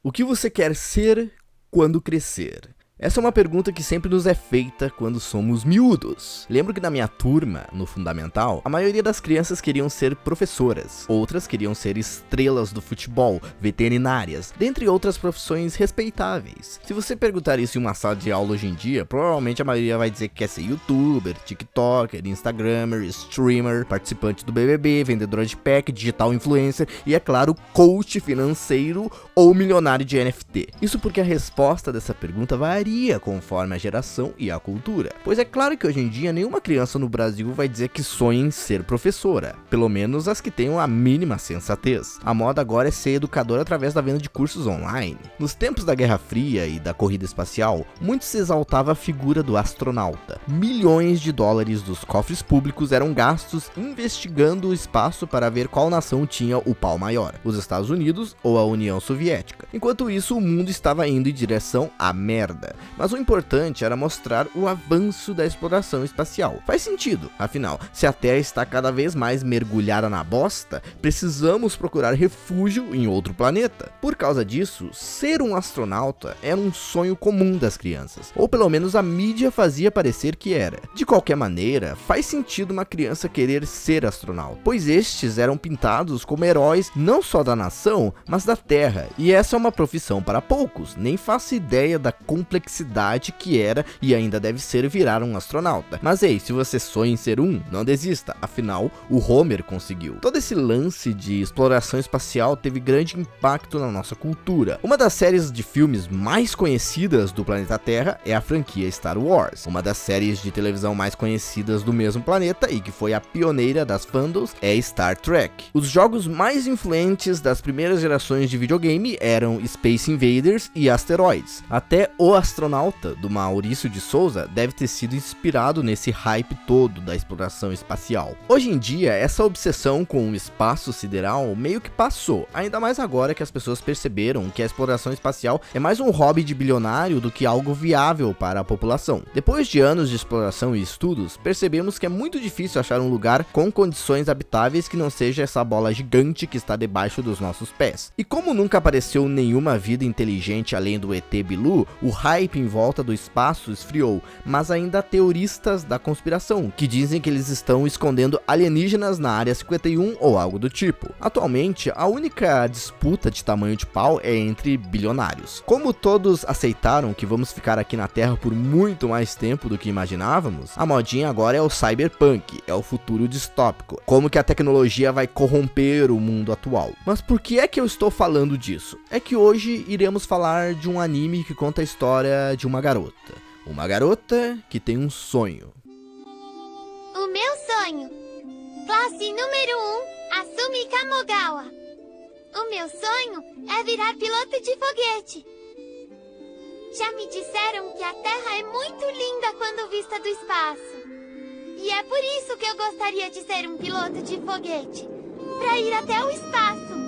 O que você quer ser quando crescer? Essa é uma pergunta que sempre nos é feita quando somos miúdos. Lembro que na minha turma, no fundamental, a maioria das crianças queriam ser professoras, outras queriam ser estrelas do futebol, veterinárias, dentre outras profissões respeitáveis. Se você perguntar isso em uma sala de aula hoje em dia, provavelmente a maioria vai dizer que quer ser youtuber, tiktoker, instagrammer, streamer, participante do BBB, vendedora de pack, digital influencer e, é claro, coach financeiro ou milionário de NFT. Isso porque a resposta dessa pergunta varia conforme a geração e a cultura. Pois é claro que hoje em dia nenhuma criança no Brasil vai dizer que sonha em ser professora, pelo menos as que tenham a mínima sensatez. A moda agora é ser educador através da venda de cursos online. Nos tempos da Guerra Fria e da corrida espacial, muito se exaltava a figura do astronauta. Milhões de dólares dos cofres públicos eram gastos investigando o espaço para ver qual nação tinha o pau maior, os Estados Unidos ou a União Soviética. Enquanto isso, o mundo estava indo em direção à merda. Mas o importante era mostrar o avanço da exploração espacial. Faz sentido, afinal, se a Terra está cada vez mais mergulhada na bosta, precisamos procurar refúgio em outro planeta. Por causa disso, ser um astronauta era um sonho comum das crianças, ou pelo menos a mídia fazia parecer que era. De qualquer maneira, faz sentido uma criança querer ser astronauta, pois estes eram pintados como heróis não só da nação, mas da Terra, e essa é uma profissão para poucos. Nem faço ideia da complexidade que era e ainda deve ser virar um astronauta. Mas ei, se você sonha em ser um, não desista, afinal, o Homer conseguiu. Todo esse lance de exploração espacial teve grande impacto na nossa cultura. Uma das séries de filmes mais conhecidas do planeta Terra é a franquia Star Wars. Uma das séries de televisão mais conhecidas do mesmo planeta e que foi a pioneira das fandoms é Star Trek. Os jogos mais influentes das primeiras gerações de videogame eram Space Invaders e Asteroids. Até o astronauta do Maurício de Souza deve ter sido inspirado nesse hype todo da exploração espacial. Hoje em dia, essa obsessão com o espaço sideral meio que passou, ainda mais agora que as pessoas perceberam que a exploração espacial é mais um hobby de bilionário do que algo viável para a população. Depois de anos de exploração e estudos, percebemos que é muito difícil achar um lugar com condições habitáveis que não seja essa bola gigante que está debaixo dos nossos pés. E como nunca apareceu nenhuma vida inteligente além do ET Bilu, o hype em volta do espaço esfriou, mas ainda há teoristas da conspiração, que dizem que eles estão escondendo alienígenas na Área 51 ou algo do tipo. Atualmente, a única disputa de tamanho de pau é entre bilionários. Como todos aceitaram que vamos ficar aqui na Terra por muito mais tempo do que imaginávamos, a modinha agora é o cyberpunk, é o futuro distópico, como que a tecnologia vai corromper o mundo atual. Mas por que é que eu estou falando disso? É que hoje iremos falar de um anime que conta a história de uma garota que tem um sonho. O meu sonho. Classe número 1, Asumi Kamogawa. O meu sonho é virar piloto de foguete. Já me disseram que a Terra é muito linda quando vista do espaço. E é por isso que eu gostaria de ser um piloto de foguete, para ir até o espaço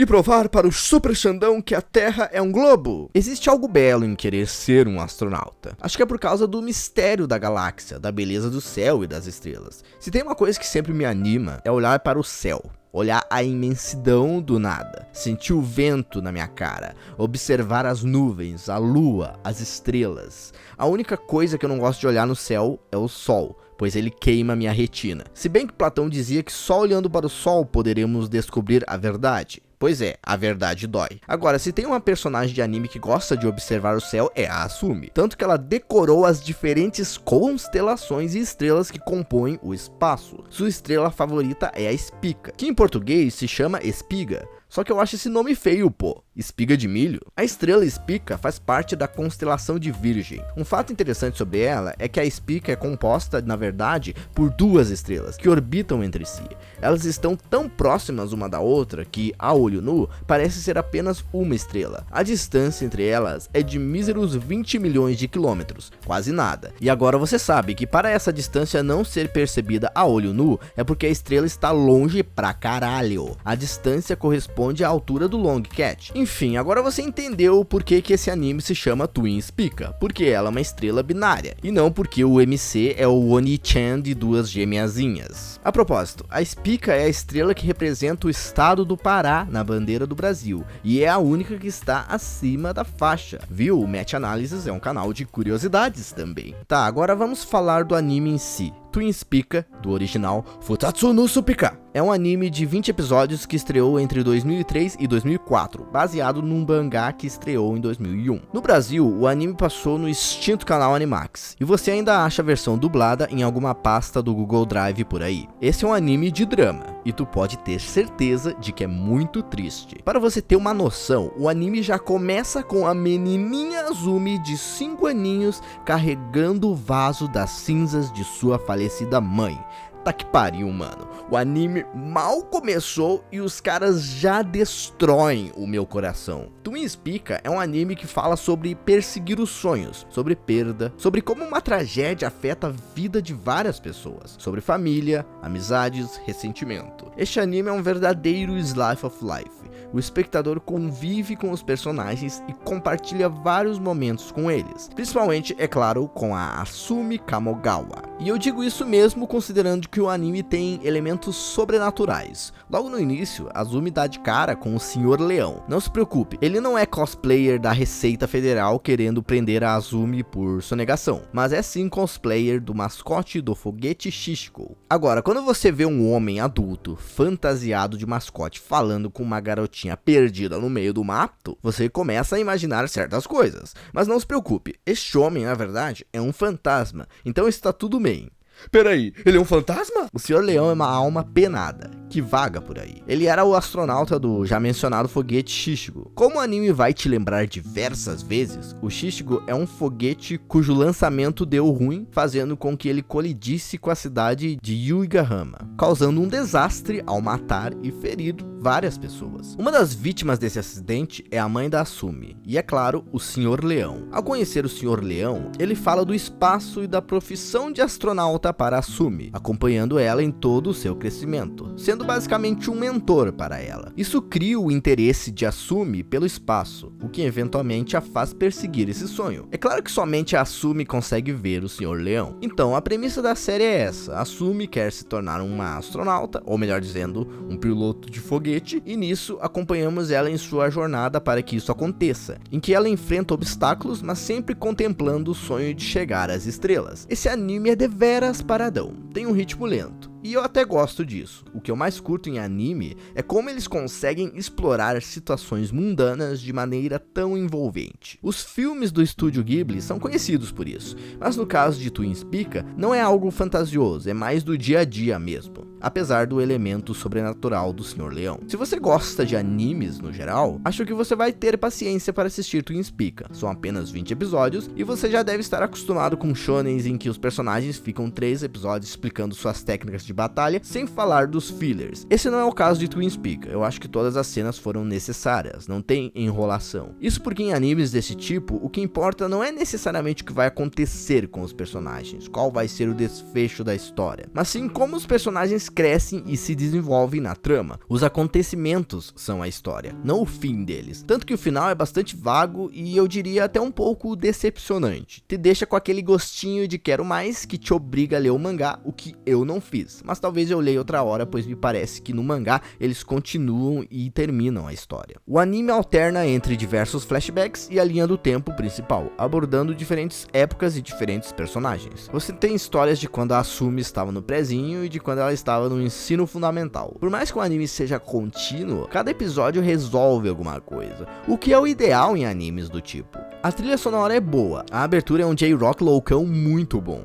e provar para o Super Xandão que a Terra é um globo. Existe algo belo em querer ser um astronauta. Acho que é por causa do mistério da galáxia, da beleza do céu e das estrelas. Se tem uma coisa que sempre me anima, é olhar para o céu. Olhar a imensidão do nada, sentir o vento na minha cara, observar as nuvens, a lua, as estrelas. A única coisa que eu não gosto de olhar no céu é o sol, pois ele queima minha retina. Se bem que Platão dizia que só olhando para o sol poderemos descobrir a verdade. Pois é, a verdade dói. Agora, se tem uma personagem de anime que gosta de observar o céu, é a Asumi. Tanto que ela decorou as diferentes constelações e estrelas que compõem o espaço. Sua estrela favorita é a Espica, que em português se chama espiga. Só que eu acho esse nome feio, pô. Espiga de milho? A estrela Espica faz parte da constelação de Virgem. Um fato interessante sobre ela é que a Espica é composta, na verdade, por duas estrelas que orbitam entre si. Elas estão tão próximas uma da outra que, a olho nu, parece ser apenas uma estrela. A distância entre elas é de míseros 20 milhões de quilômetros, quase nada. E agora você sabe que para essa distância não ser percebida a olho nu, é porque a estrela está longe pra caralho. A distância corresponde corresponde à altura do Long Cat. Enfim, agora você entendeu por que esse anime se chama Twins Pika, porque ela é uma estrela binária, e não porque o MC é o Oni-chan de duas gêmeazinhas. A propósito, a Spica é a estrela que representa o estado do Pará na bandeira do Brasil, e é a única que está acima da faixa, viu? O Match Analysis é um canal de curiosidades também. Tá, agora vamos falar do anime em si. Twins Pika, do original Futatsu no Supika, é um anime de 20 episódios que estreou entre 2003 e 2004, baseado num mangá que estreou em 2001. No Brasil, o anime passou no extinto canal Animax, e você ainda acha a versão dublada em alguma pasta do Google Drive por aí. Esse é um anime de drama, e tu pode ter certeza de que é muito triste. Para você ter uma noção, o anime já começa com a menininha Azumi de 5 aninhos carregando o vaso das cinzas de sua falecida mãe. Tá que pariu, mano. O anime mal começou e os caras já destroem o meu coração. Twins Pika é um anime que fala sobre perseguir os sonhos, sobre perda, sobre como uma tragédia afeta a vida de várias pessoas, sobre família, amizades, ressentimento. Este anime é um verdadeiro slice of life. O espectador convive com os personagens e compartilha vários momentos com eles, principalmente, é claro, com a Asumi Kamogawa. E eu digo isso mesmo considerando que o anime tem elementos sobrenaturais. Logo no início, Azumi dá de cara com o Sr. Leão. Não se preocupe, ele não é cosplayer da Receita Federal querendo prender a Azumi por sonegação, mas é sim cosplayer do mascote do foguete Shishiko. Agora, quando você vê um homem adulto fantasiado de mascote falando com uma garotinha perdida no meio do mato, você começa a imaginar certas coisas. Mas não se preocupe, este homem, na verdade, é um fantasma, então está tudo bem. Peraí, ele é um fantasma? O Sr. Leão é uma alma penada, que vaga por aí. Ele era o astronauta do já mencionado foguete Shishiko. Como o anime vai te lembrar diversas vezes, o Shishiko é um foguete cujo lançamento deu ruim, fazendo com que ele colidisse com a cidade de Yuigahama, causando um desastre ao matar e ferir várias pessoas. Uma das vítimas desse acidente é a mãe da Asumi, e é claro, o Sr. Leão. Ao conhecer o Sr. Leão, ele fala do espaço e da profissão de astronauta para Asumi, acompanhando ela em todo o seu crescimento, sendo basicamente um mentor para ela. Isso cria o interesse de Asumi pelo espaço, o que eventualmente a faz perseguir esse sonho. É claro que somente a Asumi consegue ver o Sr. Leão. Então, a premissa da série é essa: Asumi quer se tornar uma astronauta, ou melhor dizendo, um piloto de foguete, e nisso acompanhamos ela em sua jornada para que isso aconteça, em que ela enfrenta obstáculos, mas sempre contemplando o sonho de chegar às estrelas. Esse anime é deveras paradão, tem um ritmo lento, e eu até gosto disso. O que eu mais curto em anime é como eles conseguem explorar situações mundanas de maneira tão envolvente. Os filmes do estúdio Ghibli são conhecidos por isso, mas no caso de Twins Pika, não é algo fantasioso, é mais do dia a dia mesmo, apesar do elemento sobrenatural do Sr. Leão. Se você gosta de animes no geral, acho que você vai ter paciência para assistir Twins Pika. São apenas 20 episódios e você já deve estar acostumado com shonens em que os personagens ficam 3 episódios explicando suas técnicas de batalha, sem falar dos fillers. Esse não é o caso de Twins Pika. Eu acho que todas as cenas foram necessárias, não tem enrolação. Isso porque em animes desse tipo, o que importa não é necessariamente o que vai acontecer com os personagens, qual vai ser o desfecho da história, mas sim como os personagens crescem e se desenvolvem na trama. Os acontecimentos são a história, não o fim deles. Tanto que o final é bastante vago e eu diria até um pouco decepcionante. Te deixa com aquele gostinho de quero mais, que te obriga a ler o mangá, o que eu não fiz. Mas talvez eu leia outra hora, pois me parece que no mangá eles continuam e terminam a história. O anime alterna entre diversos flashbacks e a linha do tempo principal, abordando diferentes épocas e diferentes personagens. Você tem histórias de quando a Asumi estava no prezinho e de quando ela estava no ensino fundamental. Por mais que o anime seja contínuo, cada episódio resolve alguma coisa, o que é o ideal em animes do tipo. A trilha sonora é boa, a abertura é um J-Rock loucão muito bom.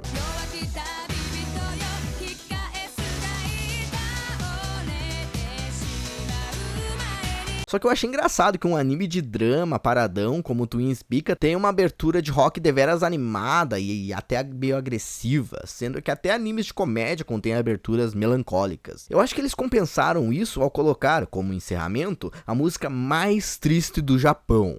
Só que eu achei engraçado que um anime de drama paradão como Twins Pika tem uma abertura de rock deveras animada e até meio agressiva, sendo que até animes de comédia contêm aberturas melancólicas. Eu acho que eles compensaram isso ao colocar como encerramento a música mais triste do Japão.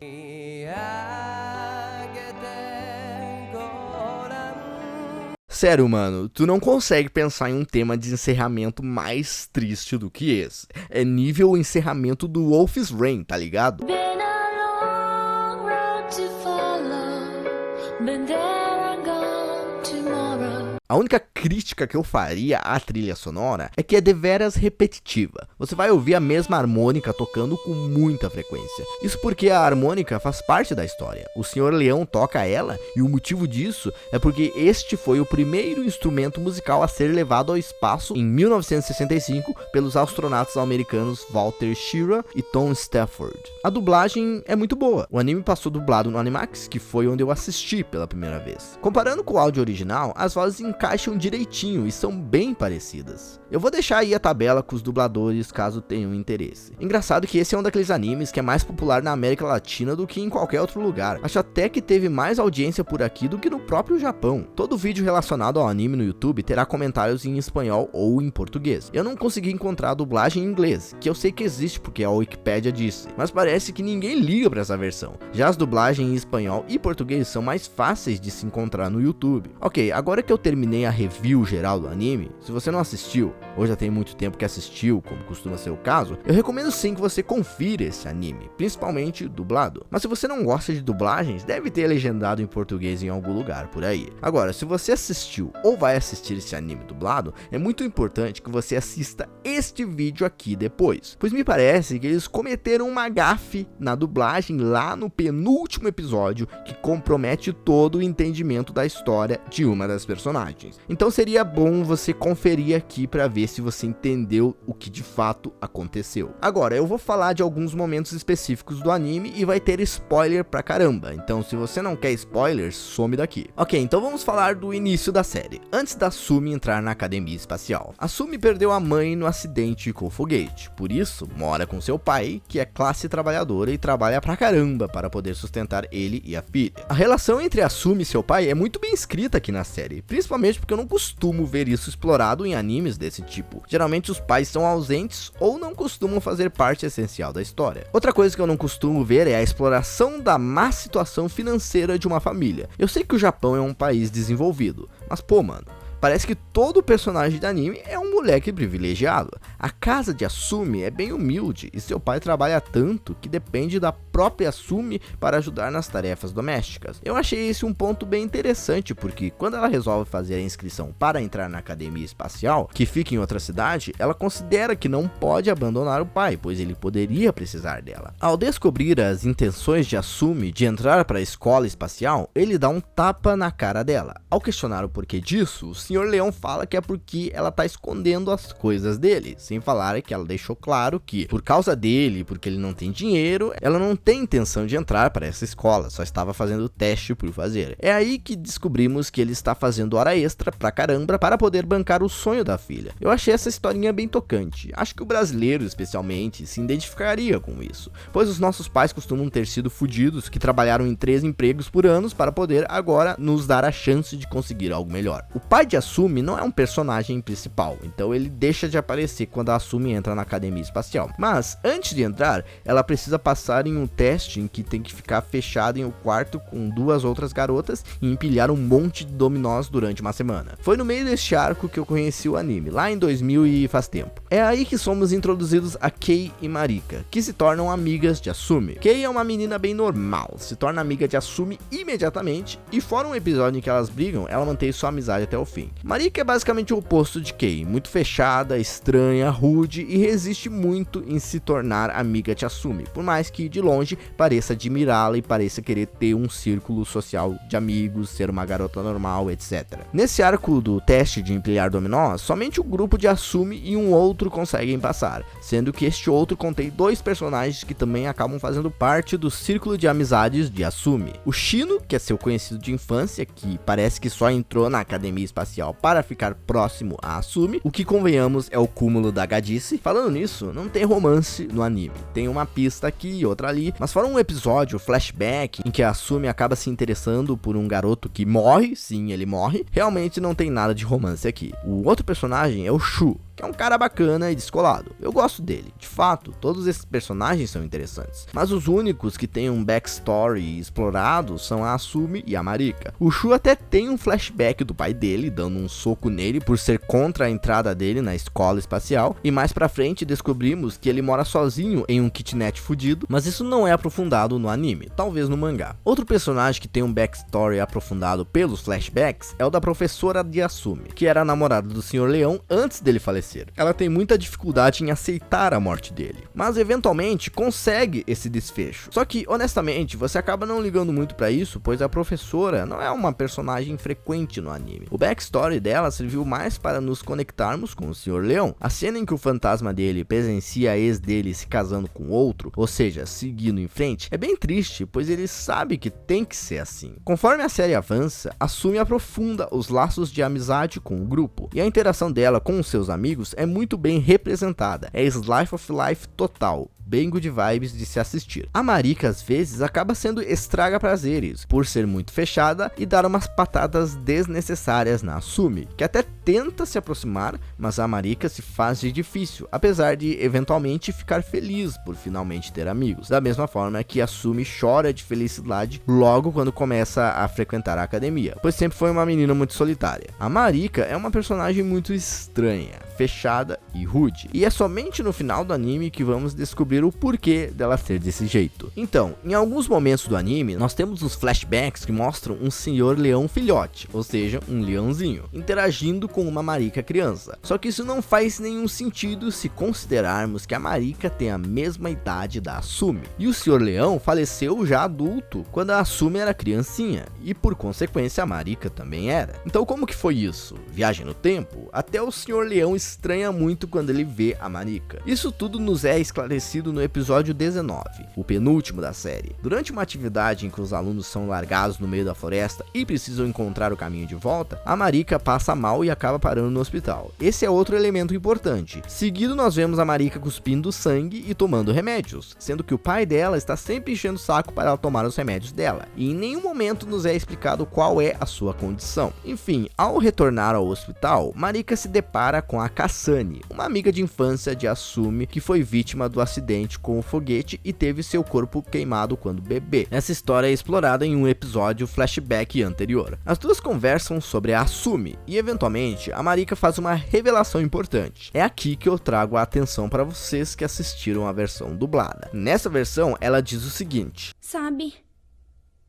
Sério, mano, tu não consegue pensar em um tema de encerramento mais triste do que esse. É nível encerramento do Wolf's Rain, tá ligado? Been a long road to follow, been there and gone tomorrow. A única crítica que eu faria à trilha sonora é que é deveras repetitiva. Você vai ouvir a mesma harmônica tocando com muita frequência. Isso porque a harmônica faz parte da história. O Sr. Leão toca ela e o motivo disso é porque este foi o primeiro instrumento musical a ser levado ao espaço em 1965 pelos astronautas americanos Walter Schirra e Tom Stafford. A dublagem é muito boa. O anime passou dublado no Animax, que foi onde eu assisti pela primeira vez. Comparando com o áudio original, as vozes encaixam direitinho e são bem parecidas. Eu vou deixar aí a tabela com os dubladores caso tenham interesse. Engraçado que esse é um daqueles animes que é mais popular na América Latina do que em qualquer outro lugar. Acho até que teve mais audiência por aqui do que no próprio Japão. Todo vídeo relacionado ao anime no YouTube terá comentários em espanhol ou em português. Eu não consegui encontrar a dublagem em inglês, que eu sei que existe porque a Wikipédia disse, mas parece que ninguém liga pra essa versão. Já as dublagens em espanhol e português são mais fáceis de se encontrar no YouTube. Ok, agora que eu terminei a review geral do anime, se você não assistiu, ou já tem muito tempo que assistiu, como costuma ser o caso, eu recomendo sim que você confira esse anime, principalmente dublado. Mas se você não gosta de dublagens, deve ter legendado em português em algum lugar por aí. Agora, se você assistiu ou vai assistir esse anime dublado, é muito importante que você assista este vídeo aqui depois, pois me parece que eles cometeram uma gafe na dublagem lá no penúltimo episódio que compromete todo o entendimento da história de uma das personagens. Então seria bom você conferir aqui para ver se você entendeu o que de fato aconteceu. Agora, eu vou falar de alguns momentos específicos do anime e vai ter spoiler pra caramba, então se você não quer spoilers, some daqui. Ok, então vamos falar do início da série, antes da Sumi entrar na academia espacial. A Sumi perdeu a mãe no acidente com o foguete, por isso mora com seu pai, que é classe trabalhadora e trabalha pra caramba para poder sustentar ele e a filha. A relação entre a Sumi e seu pai é muito bem escrita aqui na série, principalmente porque eu não costumo ver isso explorado em animes desse tipo. Geralmente os pais são ausentes ou não costumam fazer parte essencial da história. Outra coisa que eu não costumo ver é a exploração da má situação financeira de uma família. Eu sei que o Japão é um país desenvolvido, mas pô, mano, parece que todo personagem de anime é um moleque privilegiado. A casa de Asumi é bem humilde e seu pai trabalha tanto que depende da própria Asumi para ajudar nas tarefas domésticas. Eu achei esse um ponto bem interessante porque quando ela resolve fazer a inscrição para entrar na academia espacial, que fica em outra cidade, ela considera que não pode abandonar o pai, pois ele poderia precisar dela. Ao descobrir as intenções de Asumi de entrar para a escola espacial, ele dá um tapa na cara dela. Ao questionar o porquê disso, o Sr. Leão fala que é porque ela tá escondendo as coisas dele, sem falar que ela deixou claro que, por causa dele, porque ele não tem dinheiro, ela não tem intenção de entrar para essa escola, só estava fazendo teste por fazer. É aí que descobrimos que ele está fazendo hora extra pra caramba para poder bancar o sonho da filha. Eu achei essa historinha bem tocante, acho que o brasileiro especialmente se identificaria com isso, pois os nossos pais costumam ter sido fudidos que trabalharam em 3 empregos por ano para poder agora nos dar a chance de conseguir algo melhor. O pai de Asumi não é um personagem principal, então ele deixa de aparecer quando a Asumi entra na academia espacial. Mas antes de entrar, ela precisa passar em um teste em que tem que ficar fechada em um quarto com 2 outras garotas e empilhar um monte de dominós durante uma semana. Foi no meio deste arco que eu conheci o anime, lá em 2000 e faz tempo. É aí que somos introduzidos a Kei e Marika, que se tornam amigas de Asumi. Kei é uma menina bem normal, se torna amiga de Asumi imediatamente e fora um episódio em que elas brigam, ela mantém sua amizade até o fim. Marika é basicamente o oposto de Kei, muito fechada, estranha, rude e resiste muito em se tornar amiga de Asumi, por mais que de longe pareça admirá-la e pareça querer ter um círculo social de amigos, ser uma garota normal, etc. Nesse arco do teste de empilhar dominós, somente o grupo de Asumi e um outro conseguem passar, sendo que este outro contém 2 personagens que também acabam fazendo parte do círculo de amizades de Asumi. O Shino, que é seu conhecido de infância, que parece que só entrou na academia espacial para ficar próximo a Asumi, o que convenhamos é o cúmulo da gadice. Falando nisso, não tem romance no anime, tem uma pista aqui e outra ali, mas fora um episódio flashback em que a Asumi acaba se interessando por um garoto que morre, sim, ele morre, realmente não tem nada de romance aqui. O outro personagem é o Shu, que é um cara bacana e descolado. Eu gosto dele, de fato, todos esses personagens são interessantes, mas os únicos que têm um backstory explorado são a Asumi e a Marika. O Shu até tem um flashback do pai dele, dando um soco nele por ser contra a entrada dele na escola espacial, e mais pra frente descobrimos que ele mora sozinho em um kitnet fudido, mas isso não é aprofundado no anime, talvez no mangá. Outro personagem que tem um backstory aprofundado pelos flashbacks é o da professora de Asumi, que era a namorada do Sr. Leão antes dele falecer. Ela tem muita dificuldade em aceitar a morte dele, mas eventualmente consegue esse desfecho. Só que, honestamente, você acaba não ligando muito pra isso, pois a professora não é uma personagem frequente no anime. O backstory dela serviu mais para nos conectarmos com o Sr. Leão. A cena em que o fantasma dele presencia a ex dele se casando com outro, ou seja, seguindo em frente, é bem triste, pois ele sabe que tem que ser assim. Conforme a série avança, Asumi aprofunda os laços de amizade com o grupo, e a interação dela com os seus amigos é muito bem representada. É slice of life total, bem good vibes de se assistir. A Marika às vezes acaba sendo estraga prazeres, por ser muito fechada e dar umas patadas desnecessárias na Asumi, que até tenta se aproximar, mas a Marika se faz de difícil, apesar de eventualmente ficar feliz por finalmente ter amigos, da mesma forma que Asumi chora de felicidade logo quando começa a frequentar a academia, pois sempre foi uma menina muito solitária. A Marika é uma personagem muito estranha, fechada e rude, e é somente no final do anime que vamos descobrir o porquê dela ser desse jeito. Então, em alguns momentos do anime, nós temos os flashbacks que mostram um Sr. Leão filhote, ou seja, um leãozinho, interagindo com uma Marika criança. Só que isso não faz nenhum sentido se considerarmos que a Marika tem a mesma idade da Asumi, e o Sr. Leão faleceu já adulto quando a Asumi era criancinha, e por consequência a Marika também era. Então como que foi isso? Viagem no tempo? Até o Sr. Leão estranha muito quando ele vê a Marika. Isso tudo nos é esclarecido no episódio 19, o penúltimo da série. Durante uma atividade em que os alunos são largados no meio da floresta e precisam encontrar o caminho de volta, a Marika passa mal e acaba parando no hospital. Esse é outro elemento importante. Seguido nós vemos a Marika cuspindo sangue e tomando remédios, sendo que o pai dela está sempre enchendo o saco para ela tomar os remédios dela, e em nenhum momento nos é explicado qual é a sua condição. Enfim, ao retornar ao hospital, Marika se depara com a Kasane, uma amiga de infância de Asumi que foi vítima do acidente com o foguete e teve seu corpo queimado quando bebê. Essa história é explorada em um episódio flashback anterior. As duas conversam sobre a Asumi e eventualmente a Marika faz uma revelação importante. É aqui que eu trago a atenção para vocês que assistiram a versão dublada. Nessa versão ela diz o seguinte: Sabe,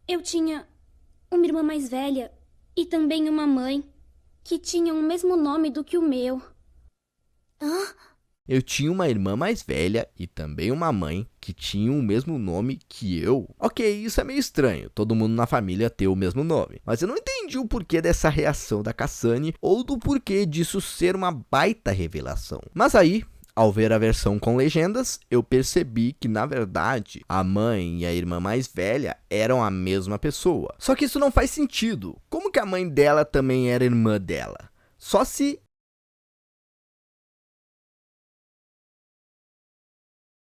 eu tinha uma irmã mais velha e também uma mãe que tinham o mesmo nome do que o meu. Eu tinha uma irmã mais velha e também uma mãe que tinham o mesmo nome que eu. Ok, isso é meio estranho, todo mundo na família ter o mesmo nome. Mas eu não entendi o porquê dessa reação da Kasane ou do porquê disso ser uma baita revelação. Mas aí, ao ver a versão com legendas, eu percebi que na verdade a mãe e a irmã mais velha eram a mesma pessoa. Só que isso não faz sentido. Como que a mãe dela também era irmã dela? Só se...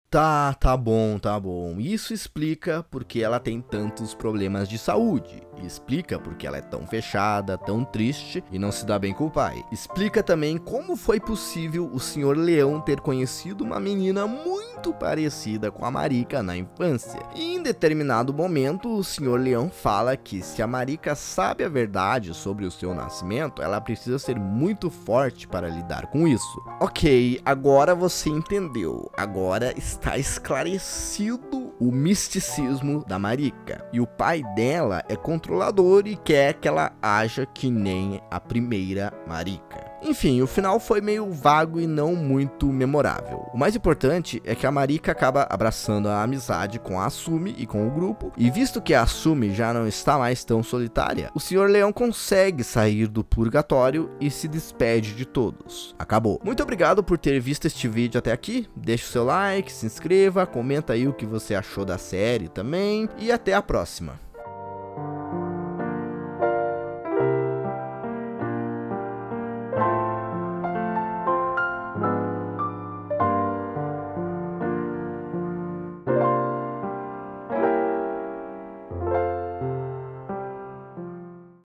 Tá bom. Isso explica porque ela tem tantos problemas de saúde. Explica porque ela é tão fechada, tão triste e não se dá bem com o pai. Explica também como foi possível o Sr. Leão ter conhecido uma menina muito parecida com a Marika na infância. E em determinado momento, o Sr. Leão fala que se a Marika sabe a verdade sobre o seu nascimento, ela precisa ser muito forte para lidar com isso. Ok, agora você entendeu. Agora está esclarecido o misticismo da Marika. E o pai dela é controlador e quer que ela haja que nem a primeira Marika. Enfim, o final foi meio vago e não muito memorável. O mais importante é que a Marika acaba abraçando a amizade com a Asumi e com o grupo, e visto que a Asumi já não está mais tão solitária, o Sr. Leão consegue sair do purgatório e se despede de todos. Acabou. Muito obrigado por ter visto este vídeo até aqui. Deixe o seu like, se inscreva, comenta aí o que você achou da série também, e até a próxima.